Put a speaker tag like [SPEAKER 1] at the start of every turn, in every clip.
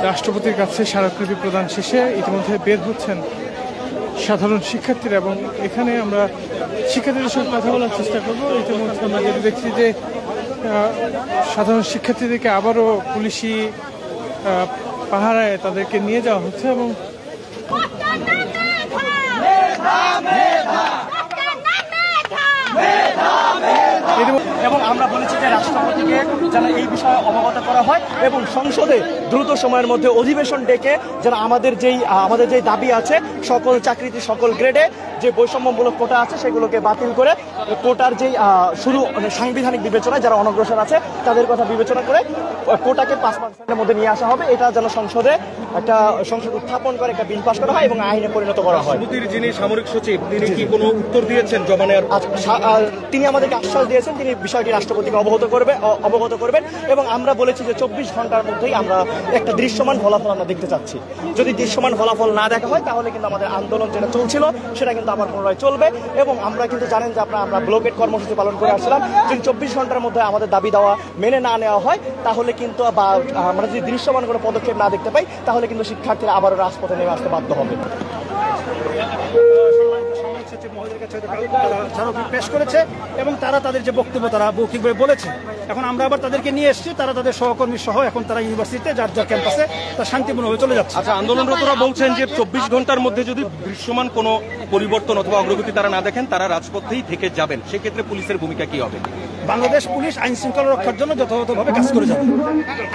[SPEAKER 1] রাষ্ট্রপতির কাছে স্মারকলিপি প্রদান শেষে ইতিমধ্যে বের হচ্ছেন সাধারণ শিক্ষার্থীরা, এবং এখানে আমরা শিক্ষার্থীদের সঙ্গে কথা বলার চেষ্টা করবো। ইতিমধ্যে আমরা যেটা দেখছি যে সাধারণ শিক্ষার্থীদেরকে আবারও পুলিশি পাহারায় তাদেরকে নিয়ে যাওয়া হচ্ছে, এবং
[SPEAKER 2] এবং আমরা বলেছি যে রাষ্ট্রপতিকে যেন এই বিষয়ে অবগত করা হয় এবং সংসদে দ্রুত সময়ের মধ্যে অধিবেশন ডেকে যেন আমাদের যেই দাবি আছে সকল চাকরিতে সকল গ্রেডে যে বৈষম্যমূলক কোটা আছে সেগুলোকে বাতিল করে কোটার যেই শুরু সাংবিধানিক বিবেচনায় যারা অনগ্রসর আছে তাদের কথা বিবেচনা করে কোটাকে 5% মধ্যে নিয়ে আসা হবে। এটা যেন সংসদ উত্থাপন করে একটা বিল পাস করা হয় এবং আইনে পরিণত করা হয়।
[SPEAKER 3] যিনি সামরিক সচিব তিনি কি কোনো উত্তর দিয়েছেন জমা নেওয়ার?
[SPEAKER 2] তিনি আমাদেরকে আশ্বাস দিয়েছেন তিনি বিষয়টি রাষ্ট্রপতিকে অবগত করবেন এবং আমরা বলেছি যে 24 ঘন্টার মধ্যেই আমরা একটা দৃশ্যমান ফলাফল আমরা দেখতে চাচ্ছি। যদি দৃশ্যমান ফলাফল না দেখা হয় তাহলে কিন্তু আমাদের আন্দোলন যেটা চলছিল সেটা কিন্তু আবার পুনরায় চলবে। এবং আমরা কিন্তু জানেন যে আমরা ব্লকেট কর্মসূচি পালন করে আসছিলাম। যদি 24 ঘন্টার মধ্যে আমাদের দাবি দেওয়া মেনে না নেওয়া হয় তাহলে কিন্তু বা আমরা যদি দৃশ্যমান কোনো পদক্ষেপ না দেখতে পাই তাহলে কিন্তু শিক্ষার্থীরা আবারও রাজপথে নেমে আসতে বাধ্য হবে।
[SPEAKER 4] স্মারকলিপি পেশ করেছে এবং তারা তাদের যে বক্তব্য তারা মৌখিকভাবে বলেছে। এখন আমরা আবার তাদেরকে নিয়ে এসেছি, তারা তাদের সহকর্মী সহ এখন তারা ইউনিভার্সিটিতে যার যার ক্যাম্পাসে তারা শান্তিপূর্ণভাবে চলে যাচ্ছে।
[SPEAKER 3] আচ্ছা, আন্দোলনরতরা বলছেন যে 24 ঘন্টার মধ্যে যদি দৃশ্যমান কোনো পরিবর্তন অথবা অগ্রগতি তারা না দেখেন তারা রাজপথেই থেকে যাবেন, সেক্ষেত্রে পুলিশের ভূমিকা কি হবে?
[SPEAKER 4] বাংলাদেশ পুলিশ আইন শৃঙ্খলা রক্ষার জন্য যথাযথভাবে কাজ করে যাবে।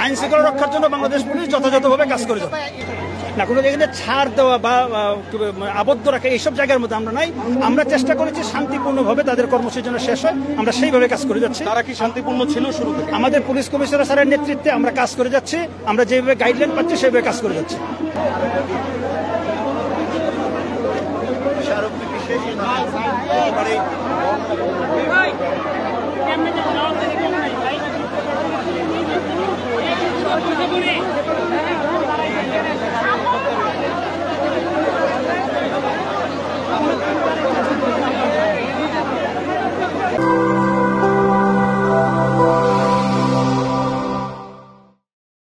[SPEAKER 4] আইন শৃঙ্খলা রক্ষার জন্য বাংলাদেশ পুলিশ যথাযথভাবে কাজ করে যাবে। না কোনো এখানে ছাড় দেওয়া বা আবদ্ধ রাখা এইসব জায়গার মধ্যে আমরা নাই। আমরা চেষ্টা করেছি শান্তিপূর্ণভাবে তাদের কর্মসূচি যেন শেষ হয়, আমরা সেইভাবে কাজ করে যাচ্ছি।
[SPEAKER 3] তারা কি শান্তিপূর্ণ ছিল শুরু থেকে?
[SPEAKER 4] আমাদের পুলিশ কমিশনার স্যারের নেতৃত্বে আমরা কাজ করে যাচ্ছি, আমরা যেভাবে গাইডলাইন পাচ্ছি সেভাবে কাজ করে যাচ্ছি।